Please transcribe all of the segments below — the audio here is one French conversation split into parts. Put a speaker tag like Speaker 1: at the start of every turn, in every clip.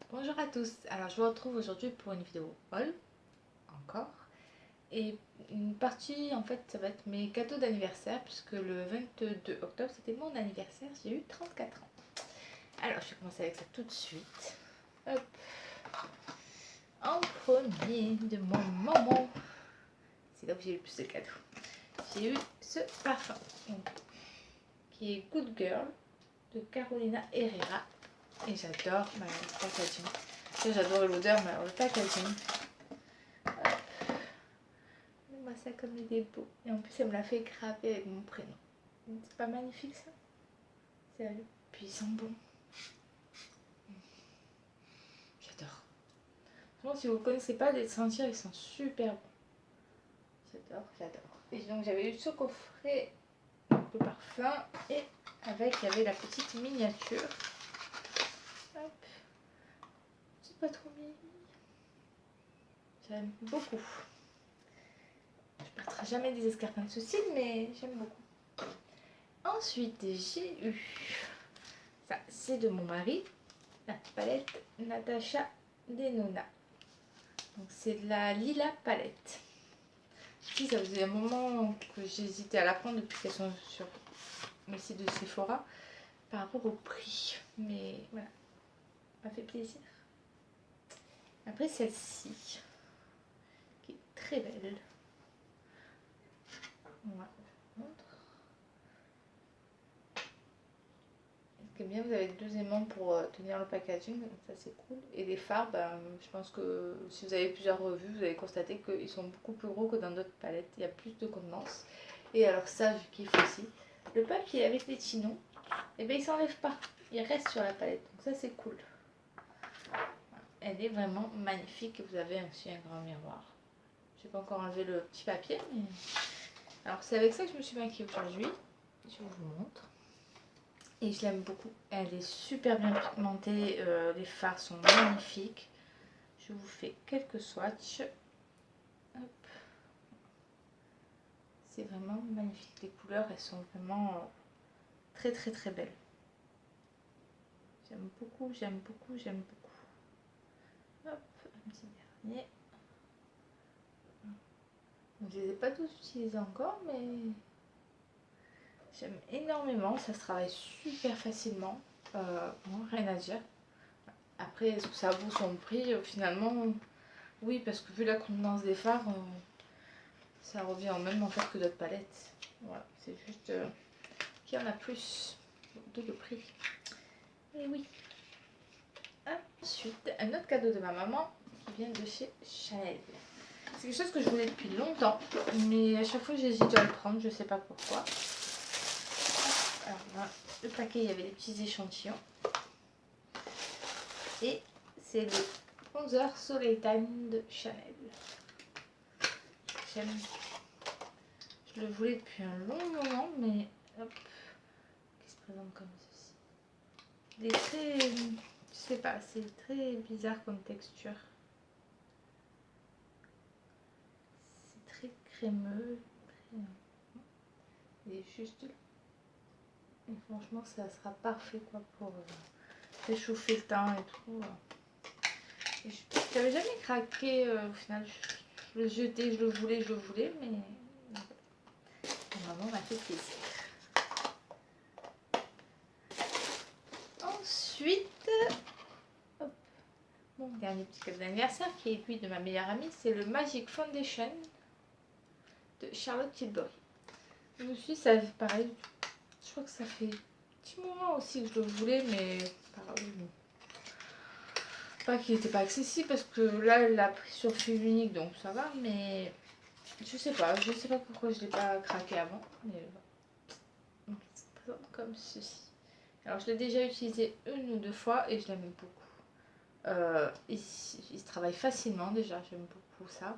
Speaker 1: Bonjour à tous, alors je vous retrouve aujourd'hui pour une vidéo haul, encore, et une partie en fait ça va être mes cadeaux d'anniversaire puisque le 22 octobre c'était mon anniversaire, j'ai eu 34 ans. Alors je vais commencer avec ça tout de suite. Hop. En premier de mon maman, c'est là où j'ai eu le plus de cadeaux, j'ai eu ce parfum qui est Good Girl de Carolina Herrera et j'adore le packaging. J'adore l'odeur, mais alors le packaging, moi ça comme il est beau. Et en plus elle me l'a fait graver avec mon prénom. C'est pas magnifique ça? Sérieux. Puis ils sont bons. J'adore. Franchement si vous ne connaissez pas les sentir, ils sont super bons. J'adore, j'adore. Et donc j'avais eu ce coffret de parfum et avec il y avait la petite miniature. Hop. C'est pas trop mini. J'aime beaucoup. Je ne mettrai jamais des escarpins de ce style, mais j'aime beaucoup. Ensuite, j'ai eu, ça c'est de mon mari, la palette Natasha Denona. Donc c'est de la Lila palette. Si ça faisait un moment que j'hésitais à la prendre depuis qu'elles sont sur le site de Sephora par rapport au prix. Mais voilà, ça m'a fait plaisir. Après celle-ci, qui est très belle. Voilà. Ce qui est bien, vous avez deux aimants pour tenir le packaging, donc ça c'est cool. Et les fards, je pense que si vous avez plusieurs revues, vous allez constater qu'ils sont beaucoup plus gros que dans d'autres palettes. Il y a plus de contenance. Et alors ça, je kiffe aussi. Le papier avec les chinons, et bien il s'enlève pas, il reste sur la palette. Donc ça c'est cool. Elle est vraiment magnifique. Vous avez aussi un grand miroir. Je n'ai pas encore enlevé le petit papier, mais... Alors c'est avec ça que je me suis maquillée aujourd'hui. Je vous montre. Et je l'aime beaucoup. Elle est super bien pigmentée. Les fards sont magnifiques. Je vous fais quelques swatchs. C'est vraiment magnifique. Les couleurs, elles sont vraiment très très très belles. J'aime beaucoup, j'aime beaucoup, j'aime beaucoup. Hop, un petit dernier. Donc, je ne les ai pas tous utilisés encore, mais j'aime énormément. Ça se travaille super facilement. Bon, rien à dire. Après, est-ce que ça vaut son prix? Finalement, oui, parce que vu la contenance des fards, ça revient au même en fait que d'autres palettes. Voilà, c'est juste qu'il y en a plus de le prix. Et oui. Ensuite, un autre cadeau de ma maman qui vient de chez Chanel. C'est quelque chose que je voulais depuis longtemps, mais à chaque fois j'hésite à le prendre, je sais pas pourquoi. Alors là, le paquet, il y avait des petits échantillons. Et c'est le 11h Soleil Time de Chanel. J'aime. Je le voulais depuis un long moment, mais hop, qui se présente comme ceci. Il est très, je sais pas, c'est très bizarre comme texture. C'est très crémeux, très... il est juste là. Et franchement, ça sera parfait quoi pour réchauffer le teint et tout. Et je n'avais jamais craqué au final. Je le jetais, je le voulais, mais maman m'a fait plaisir. Ensuite, hop, mon dernier petit cadeau d'anniversaire qui est lui de ma meilleure amie, c'est le Magic Foundation de Charlotte Tilbury. Je me suis dit, ça pareil, je crois que ça fait un petit moment aussi que je le voulais, mais pareil, pas qu'il n'était pas accessible parce que là elle l'a pris sur fil unique donc ça va, mais je sais pas pourquoi je l'ai pas craqué avant, mais voilà. Ça se présente comme ceci. Alors je l'ai déjà utilisé une ou deux fois et je l'aime beaucoup. Il se travaille facilement déjà, j'aime beaucoup ça.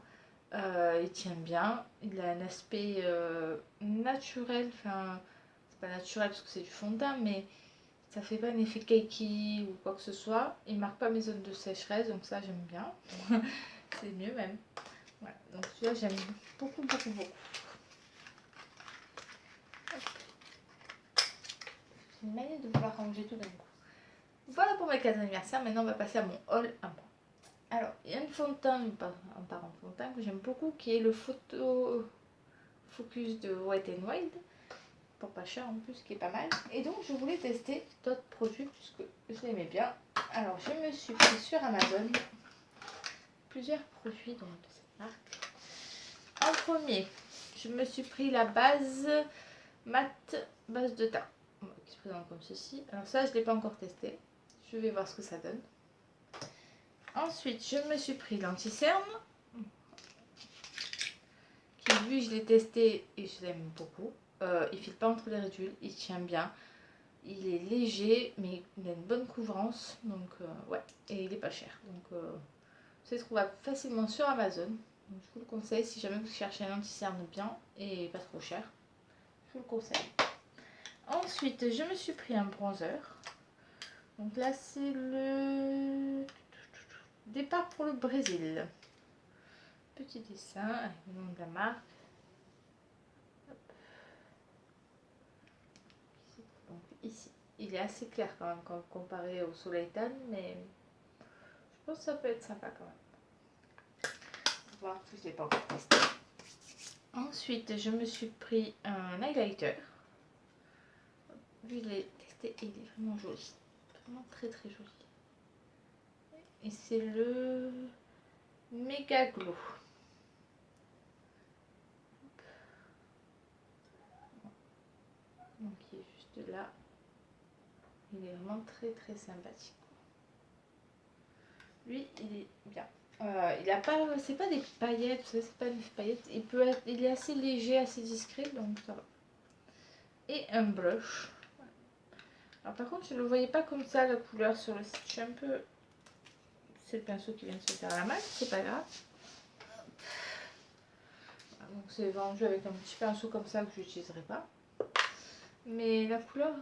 Speaker 1: Il tient bien, il a un aspect naturel, enfin c'est pas naturel parce que c'est du fond de teint, mais ça fait pas un effet cakey ou quoi que ce soit. Il marque pas mes zones de sécheresse, donc ça j'aime bien. C'est mieux même. Voilà, donc celui-là j'aime beaucoup, beaucoup, beaucoup. J'ai une manière de vouloir ranger tout d'un coup. Voilà pour mes 4 anniversaires. Maintenant, on va passer à mon haul à moi. Alors, il y a une fond de teint, un parent fond de teint que j'aime beaucoup, qui est le Photo Focus de Wet n Wild, pour pas cher en plus, qui est pas mal. Et donc, je voulais tester d'autres produits puisque je l'aimais bien. Alors, je me suis pris sur Amazon plusieurs produits donc, de cette marque. En premier, je me suis pris la base mat base de teint, qui se présente comme ceci. Alors ça, je ne l'ai pas encore testé. Je vais voir ce que ça donne. Ensuite, je me suis pris l'anti-cerne, qui lui, je l'ai testé et je l'aime beaucoup. Il ne file pas entre les ridules, il tient bien. Il est léger, mais il a une bonne couvrance, donc ouais, et il est pas cher. Donc c'est trouvable facilement sur Amazon. Donc, je vous le conseille si jamais vous cherchez un anti-cerne bien et pas trop cher. Je vous le conseille. Ensuite, je me suis pris un bronzer. Donc là, c'est le départ pour le Brésil. Petit dessin avec le nom de la marque. Hop. Donc ici, il est assez clair quand même quand comparé au Soleil Tan, mais je pense que ça peut être sympa quand même. On va voir si je ne l'ai pas encore testé. Ensuite, je me suis pris un highlighter. Lui, je l'ai testé et il est vraiment joli. Vraiment très très joli. Et c'est le Mega Glow. Donc il est juste là. Il est vraiment très très sympathique. Lui, il est bien. Il a pas, c'est pas des paillettes, c'est pas des paillettes. Il est assez léger, assez discret, donc ça va. Et un blush. Alors par contre, je ne le voyais pas comme ça la couleur sur le site. Je suis un peu. C'est le pinceau qui vient de se faire la malle, c'est pas grave. Voilà, donc c'est vendu avec un petit pinceau comme ça que je n'utiliserai pas. Mais la couleur,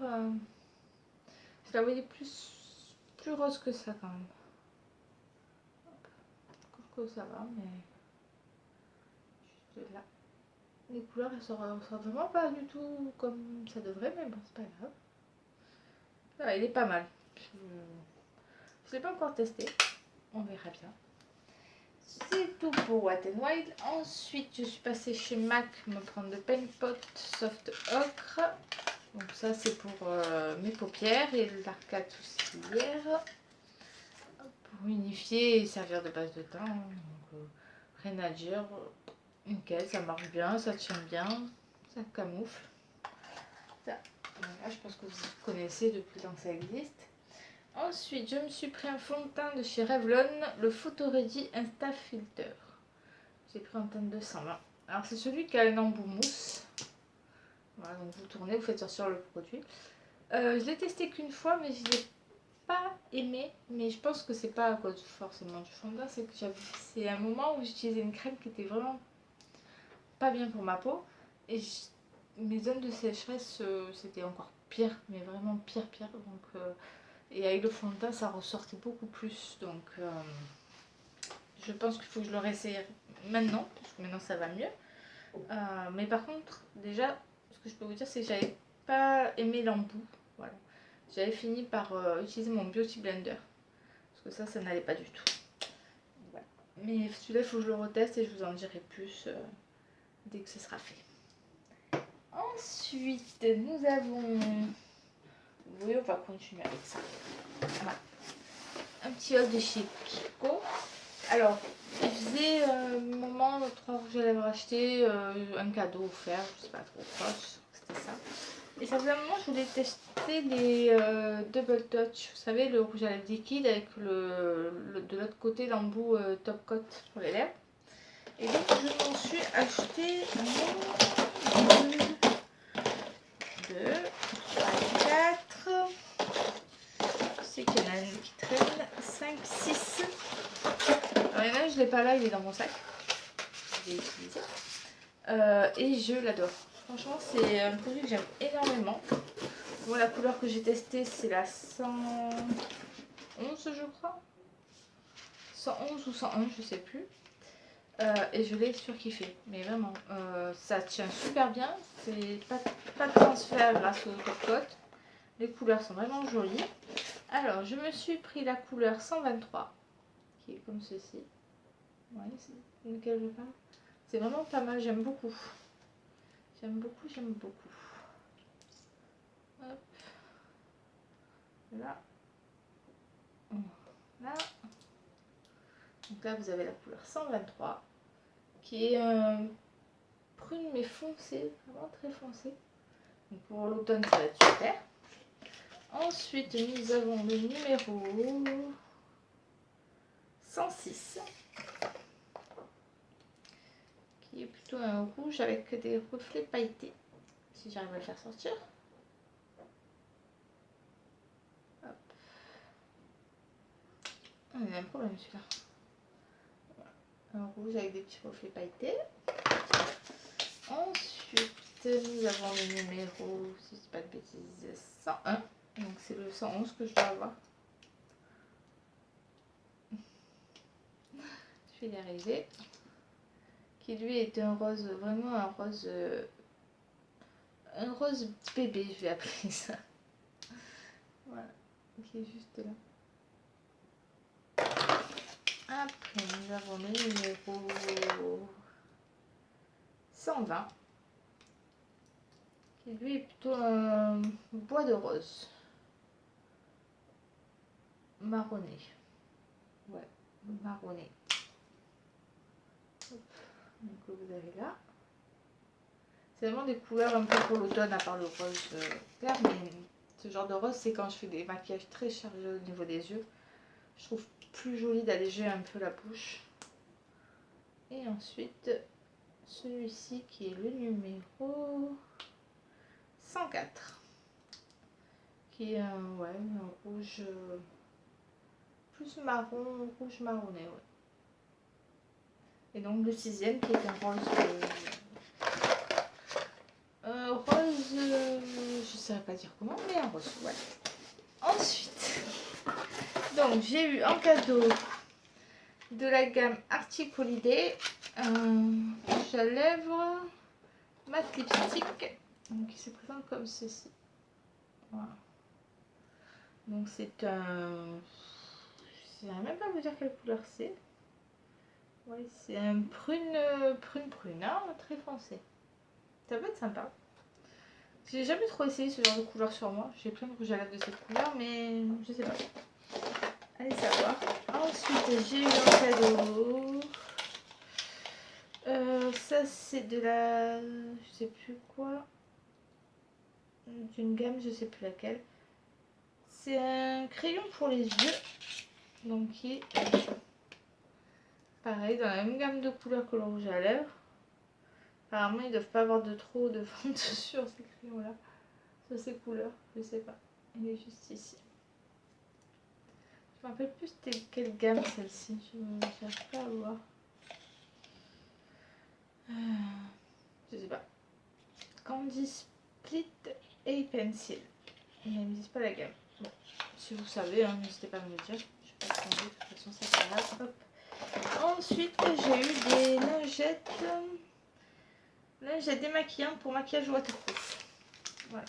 Speaker 1: je la voyais plus rose que ça quand même. Je trouve que ça va, mais juste là. Les couleurs, elles sortent vraiment pas du tout comme ça devrait, mais bon, c'est pas grave. Voilà, il est pas mal. Je ne l'ai pas encore testé. On verra bien. C'est tout pour Wet n Wild. Ensuite, je suis passée chez MAC me prendre le Paint Pot Soft Ocre. Donc ça, c'est pour mes paupières et l'arcade sourcilière. Pour unifier et servir de base de teint. Donc, rien à dire. Nickel, ça marche bien, ça tient bien, ça camoufle. Ça, voilà, je pense que vous connaissez depuis longtemps que ça existe. Ensuite, je me suis pris un fond de teint de chez Revlon, le Photo Ready Insta Filter. J'ai pris un teint de 220. Alors c'est celui qui a un embout mousse. Voilà, donc vous tournez, vous faites sortir le produit. Je l'ai testé qu'une fois, mais je ne l'ai pas aimé. Mais je pense que c'est pas à cause forcément du fond de teint, c'est un moment où j'utilisais une crème qui était vraiment pas bien pour ma peau. Et mes zones de sécheresse, c'était encore pire, mais vraiment pire. Donc, et avec le fond de teint, ça ressortait beaucoup plus. Donc, je pense qu'il faut que je le réessaye maintenant, parce que maintenant ça va mieux. Mais par contre, déjà, ce que je peux vous dire, c'est que j'avais pas aimé l'embout. Voilà. J'avais fini par utiliser mon Beauty Blender, parce que ça n'allait pas du tout. Voilà. Mais celui-là, il faut que je le reteste et je vous en dirai plus dès que ce sera fait. Ensuite, nous avons... Oui, on va continuer avec ça. Voilà. Un petit haul de chez Kiko. Alors, il faisait un moment, 3 rouges à lèvres achetés, un cadeau offert, je sais pas trop quoi, je suis sûre que c'était ça. Et ça faisait un moment que je voulais tester les Double Touch, vous savez, le rouge à lèvres liquide avec de l'autre côté l'embout top coat sur les lèvres. Et donc je m'en suis acheté 2, 3, 4. Je sais qu'il y en a une qui traîne. 5, 6. Alors il y en a un, je ne l'ai pas là, il est dans mon sac. Je l'ai utilisé. Et je l'adore. Franchement, c'est un produit que j'aime énormément. Bon, la couleur que j'ai testée, c'est la 111, je crois. 111 ou 111, je sais plus. Et je l'ai surkiffé, mais vraiment, ça tient super bien, c'est pas de transfert grâce au top coat, les couleurs sont vraiment jolies, Alors, je me suis pris la couleur 123, qui est comme ceci. Ouais, c'est lequel je parle. C'est vraiment pas mal, j'aime beaucoup. J'aime beaucoup, j'aime beaucoup. Hop. Là. Là. Donc là, vous avez la couleur 123, qui est prune mais foncée, vraiment très foncée. Donc pour l'automne, ça va être super. Ensuite, nous avons le numéro 106, qui est plutôt un rouge avec des reflets pailletés, si j'arrive à le faire sortir. Hop. Ah, il y a un problème celui-là. Voilà. Un rouge avec des petits reflets pailletés. Ensuite, nous avons le numéro, si je dis pas de bêtises, 101. Donc c'est le 111 que je dois avoir. Je vais y arriver. Qui lui est un rose, vraiment un rose bébé, je vais appeler ça. Voilà, qui est juste là. Après, nous avons le numéro 120, qui lui est plutôt un bois de rose. Marronné. Ouais, marronné. Hop. Donc vous avez là. C'est vraiment des couleurs un peu pour l'automne, à part le rose clair, mais ce genre de rose, c'est quand je fais des maquillages très chargés au niveau des yeux. Je trouve plus joli d'alléger un peu la bouche. Et ensuite, celui-ci qui est le numéro 104, qui est un rouge plus marron, rouge marronné. Ouais. Et donc le 6e qui est un rose... je ne saurais pas dire comment, mais un rose, ouais. Ensuite, donc j'ai eu en cadeau de la gamme Arctic Holiday un rouge à lèvres matte lipstick, donc qui se présente comme ceci. Voilà. Donc c'est un... Je ne sais même pas vous dire quelle couleur c'est. Ouais, c'est un prune, hein, très foncé. Ça peut être sympa. J'ai jamais trop essayé ce genre de couleur sur moi. J'ai plein de rouge à lèvres de cette couleur, mais je sais pas. Allez savoir. Ensuite, j'ai eu un cadeau. Ça, c'est de la... Je sais plus quoi. D'une gamme, je sais plus laquelle. C'est un crayon pour les yeux. Donc, qui est pareil, dans la même gamme de couleurs que le rouge à lèvres. Apparemment, ils ne doivent pas avoir de trop de fonte sur ces crayons-là. Sur ces couleurs, je sais pas. Il est juste ici. Je me rappelle plus c'était quelle gamme celle-ci. Je n'arrive pas à voir. Je sais pas. Candy Split et Pencil. Mais ils ne me disent pas la gamme. Bon, si vous savez, hein, n'hésitez pas à me le dire. Je ne vais pas changer, de toute façon c'est pas grave. Hop. Ensuite, j'ai eu des lingettes. Lingettes démaquillantes pour maquillage waterproof. Voilà.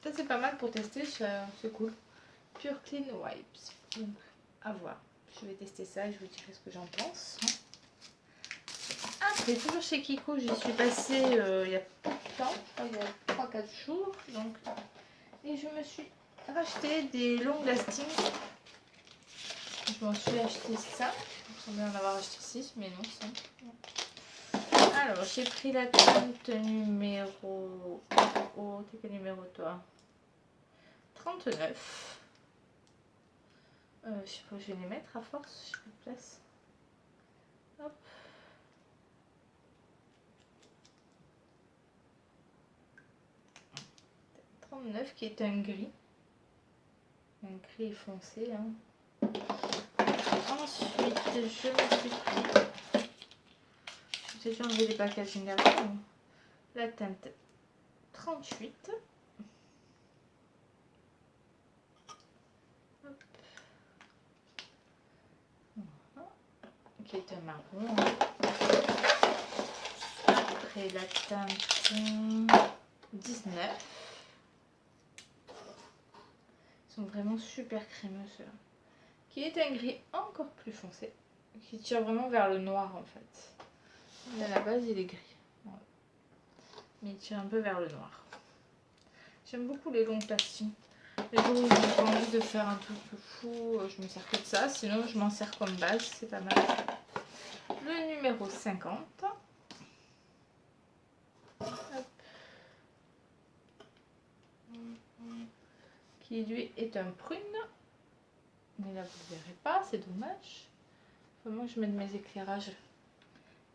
Speaker 1: Ça c'est pas mal pour tester, c'est cool. Pure Clean Wipes. Donc, à voir. Je vais tester ça et je vous dirai ce que j'en pense. Après, toujours chez Kiko, j'y suis passée il y a peu de temps, il y a 3-4 jours. Donc, et je me suis racheté des long lasting. Je m'en suis acheté 5. Il me semblait en avoir acheté 6, mais non, 5. Alors, j'ai pris la teinte numéro... Oh, t'es quel numéro toi? 39. Je sais pas où je vais les mettre à force, j'ai plus de place. Hop. Qui est un gris. Un gris foncé. Hein. Ensuite, je me suis pris... J'ai déjà enlevé les packaging derrière. La teinte 38. Hop. Voilà. Qui est un marron. Après la teinte 19. Ils sont vraiment super crémeux ceux-là. Qui est un gris encore plus foncé. Qui tire vraiment vers le noir en fait. Mais à la base il est gris. Voilà. Mais il tire un peu vers le noir. J'aime beaucoup les longs plastings. Les jours où j'ai pas envie de faire un truc fou, je me sers que de ça. Sinon je m'en sers comme base, c'est pas mal. Le numéro 50. Hop. Qui lui est un prune. Mais là vous ne verrez pas, c'est dommage. Faut vraiment que je mette mes éclairages.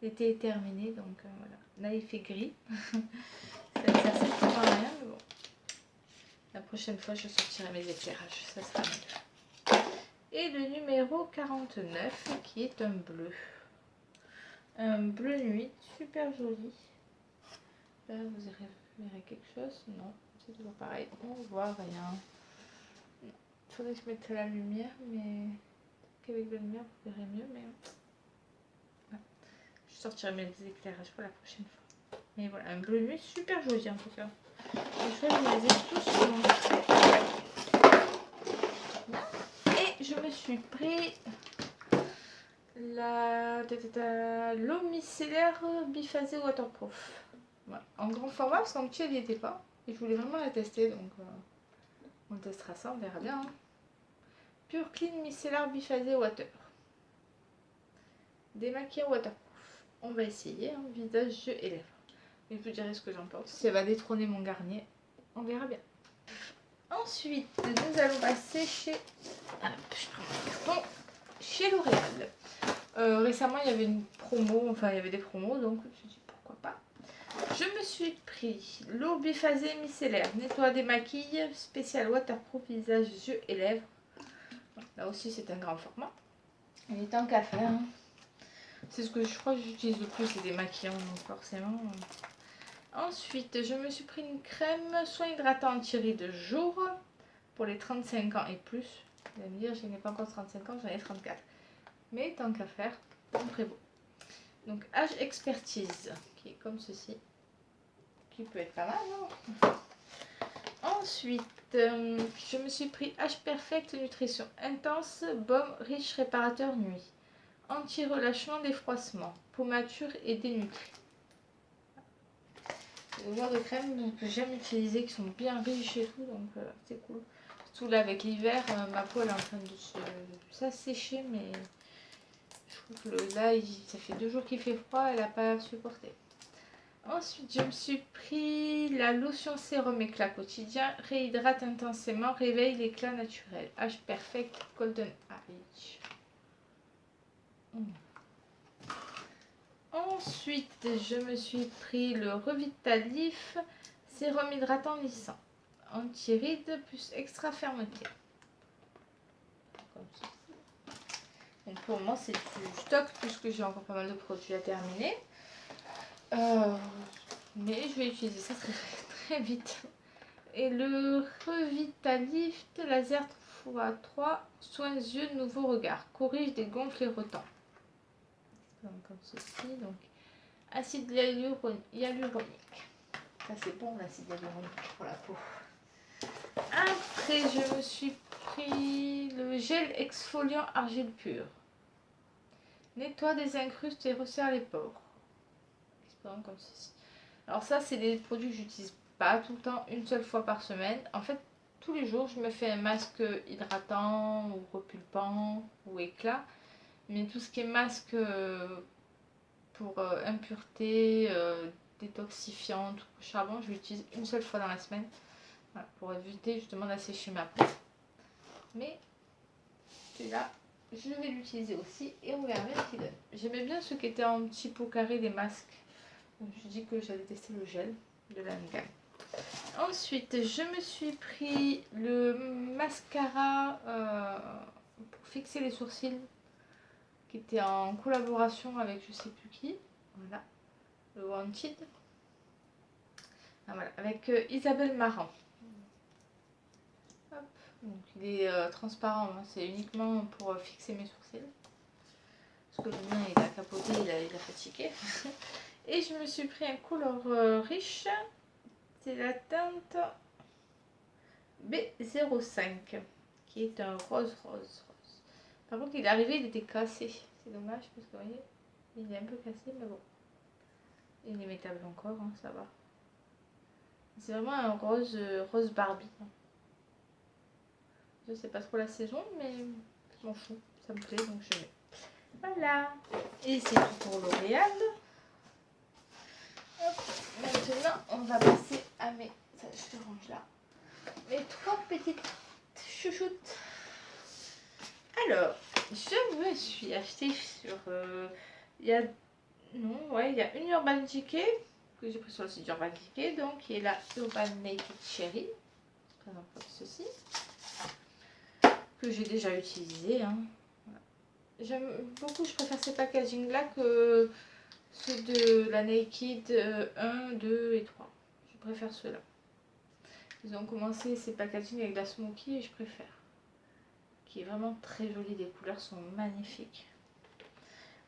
Speaker 1: L'été est terminé, donc voilà. Là il fait gris. Ça ne sert strictement à rien, mais bon. La prochaine fois je sortirai mes éclairages, ça sera mieux. Et le numéro 49 qui est un bleu. Un bleu nuit, super joli. Là vous verrez quelque chose. Non, c'est toujours pareil. On voit rien. Il faudrait que je mette la lumière, mais qu'avec la lumière vous verrez mieux. Mais voilà. Je sortirai mes éclairages pour la prochaine fois. Mais voilà, un bleu nuit super joli en tout cas. Les choix, je les ai tous. Et je me suis pris l'eau micellaire biphasée waterproof. Voilà. En grand format parce qu'en petit elle n'y était pas. Et je voulais vraiment la tester donc on testera ça, on verra bien. Hein. Pure Clean micellaire biphasée water. Démaquillant waterproof. On va essayer, hein, visage, yeux et lèvres. Et je vous dirai ce que j'en pense. Si elle va détrôner mon Garnier, on verra bien. Ensuite, nous allons passer chez... je prends mon carton. Chez L'Oréal. Récemment, il y avait une promo, enfin il y avait des promos, donc je me suis dit pourquoi pas. Je me suis pris l'eau biphasée micellaire, nettoie des maquilles, spécial waterproof, visage, yeux et lèvres. Là aussi, c'est un grand format. Il est temps qu'à faire. Hein. C'est ce que je crois que j'utilise le plus, c'est des maquillants, donc forcément. Ensuite, je me suis pris une crème soin hydratant anti-rides jour pour les 35 ans et plus. Vous allez me dire, je n'ai pas encore 35 ans, j'en ai 34. Mais tant qu'à faire, on prévaut. Donc, âge expertise, qui est comme ceci, qui peut être pas mal, non? Ensuite, je me suis pris H Perfect Nutrition Intense, baume riche réparateur nuit. Anti-relâchement défroissement, peau mature et dénutrie. C'est le genre de crème que j'aime utiliser, qui sont bien riches et tout, donc c'est cool. Surtout là avec l'hiver, ma peau elle est en train de s'assécher, mais je trouve que là ça fait 2 jours qu'il fait froid, elle n'a pas supporté. Ensuite, je me suis pris la lotion sérum éclat quotidien, réhydrate intensément, réveille l'éclat naturel. Age Perfect Golden Age. Ensuite, je me suis pris le Revitalif sérum hydratant lissant, anti-rides plus extra fermeté. Comme ça. Donc pour moi, c'est du stock puisque j'ai encore pas mal de produits à terminer. Mais je vais utiliser ça très vite. Et le Revitalift laser x3 soins yeux nouveau regard, corrige des gonfles et retends. Comme ceci, donc acide hyaluronique. Ça c'est bon l'acide hyaluronique pour la peau. Après je me suis pris le gel exfoliant argile pure. Nettoie, désincruste et resserre les pores. Comme ceci. Alors ça c'est des produits que j'utilise pas tout le temps, une seule fois par semaine. En fait tous les jours je me fais un masque hydratant ou repulpant ou éclat. Mais tout ce qui est masque pour impureté, détoxifiant, tout charbon, je l'utilise une seule fois dans la semaine. Voilà, pour éviter justement d'assécher ma peau. Mais celui-là, je vais l'utiliser aussi et on verra bien ce qu'il donne. J'aimais bien ceux qui étaient en petit pot carré des masques. Donc je dis que j'allais tester le gel de la même gamme. Ensuite, je me suis pris le mascara pour fixer les sourcils qui était en collaboration avec je sais plus qui. Voilà, le Wanted. Ah, voilà, avec Isabelle Marant. Hop. Donc il est transparent, hein. C'est uniquement pour fixer mes sourcils. Parce que le mien il a capoté, il a fatigué. Et je me suis pris un couleur riche. C'est la teinte B05 qui est un rose. Par contre, il est arrivé, il était cassé. C'est dommage parce que vous voyez, il est un peu cassé, mais bon. Il est métal encore, hein, ça va. C'est vraiment un rose Barbie. Je sais pas trop la saison, mais je m'en fous. Ça me plaît, donc je mets. Voilà. Et c'est tout pour L'Oréal. Maintenant, on va passer à mes... Ça, je te range là. Mes 3 petites chouchoutes. Alors, je me suis acheté sur... il y a une Urban Decay que j'ai pris sur le site Urban Decay, donc qui est la Urban Naked Cherry. Par exemple, comme ceci. Que j'ai déjà utilisé. Hein. Voilà. J'aime beaucoup, je préfère ces packaging là que ceux de la Naked 1, 2 et 3. Je préfère ceux-là. Ils ont commencé ces packaging avec la Smoky et je préfère. Qui est vraiment très jolie, les couleurs sont magnifiques.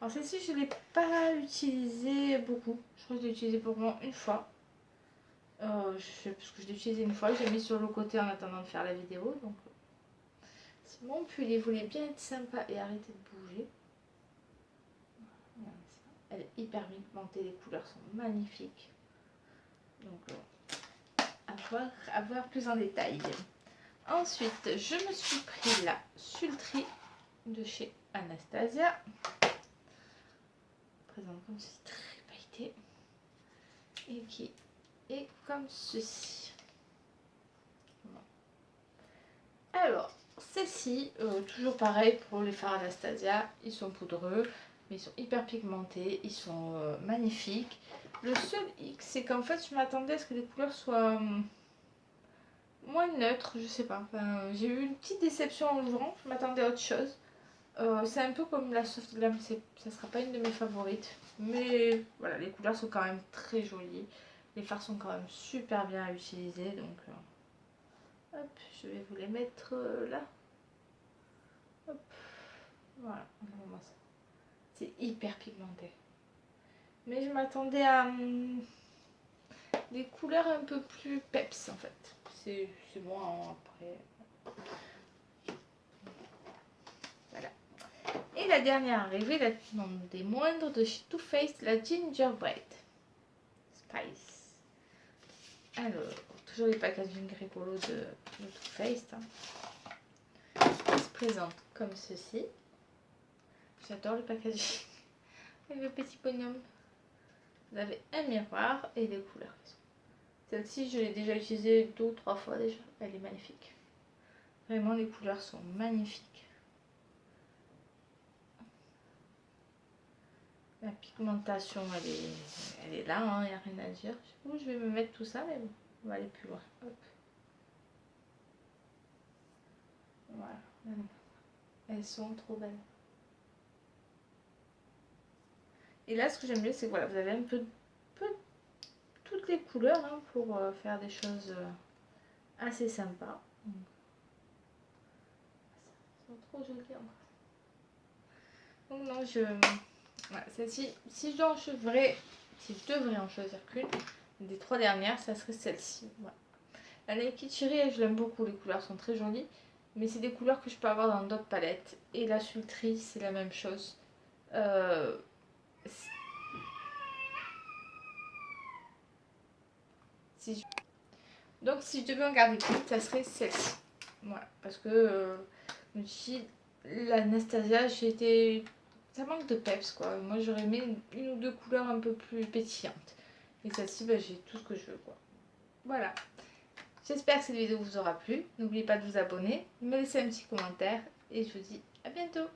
Speaker 1: Alors celle-ci je ne l'ai pas utilisée beaucoup. Je crois que je l'ai utilisée pour moi une fois. Parce que je l'ai utilisée une fois, j'ai mis sur le côté en attendant de faire la vidéo. Donc si mon pull il voulait bien être sympa et arrêter de bouger. Elle est hyper pigmentée, les couleurs sont magnifiques. Donc à voir plus en détail. Ensuite, je me suis pris la Sultry de chez Anastasia. Présente comme ceci, très pailleté. Et qui est comme ceci. Bon. Alors, celle-ci, toujours pareil pour les fards Anastasia. Ils sont poudreux, mais ils sont hyper pigmentés. Ils sont magnifiques. Le seul X, c'est qu'en fait, je m'attendais à ce que les couleurs soient... moins neutre, je sais pas. Enfin, j'ai eu une petite déception en l'ouvrant, je m'attendais à autre chose. C'est un peu comme la Soft Glam, ça sera pas une de mes favorites. Mais voilà, les couleurs sont quand même très jolies. Les fards sont quand même super bien à utiliser. Donc, hop, je vais vous les mettre là. Hop, voilà, regardez-moi ça. C'est hyper pigmenté. Mais je m'attendais à des couleurs un peu plus peps en fait. C'est bon hein, après. Voilà. Et la dernière arrivée, non des moindres, de chez Too Faced, la Gingerbread Spice. Alors, toujours les packaging rigolo de Too Faced. Hein. Il se présente comme ceci. J'adore le packaging. Et le petit bonhomme. Vous avez un miroir et les couleurs. Celle-ci, je l'ai déjà utilisée 2 ou 3 fois déjà. Elle est magnifique. Vraiment, les couleurs sont magnifiques. La pigmentation, elle est là, il n'y a rien à dire. Je sais pas où je vais me mettre tout ça, mais bon, on va aller plus loin. Hop. Voilà. Elles sont trop belles. Et là, ce que j'aime bien, c'est que voilà, vous avez un peu toutes les couleurs hein, pour faire des choses assez sympas. Elles sont trop jolies encore. Donc non, voilà, celle-ci, si je devrais en choisir qu'une, des 3 dernières, ça serait celle-ci. Voilà. La Naked Cherry, je l'aime beaucoup, les couleurs sont très jolies, mais c'est des couleurs que je peux avoir dans d'autres palettes. Et la Sultry, c'est la même chose. Donc si je devais en garder qu'une, ça serait celle-ci. Voilà, parce que je me dis, l'Anastasia, ça manque de peps quoi. Moi j'aurais aimé une ou 2 couleurs un peu plus pétillantes. Et celle-ci, bah, j'ai tout ce que je veux quoi. Voilà. J'espère que cette vidéo vous aura plu. N'oubliez pas de vous abonner, me laisser un petit commentaire et je vous dis à bientôt.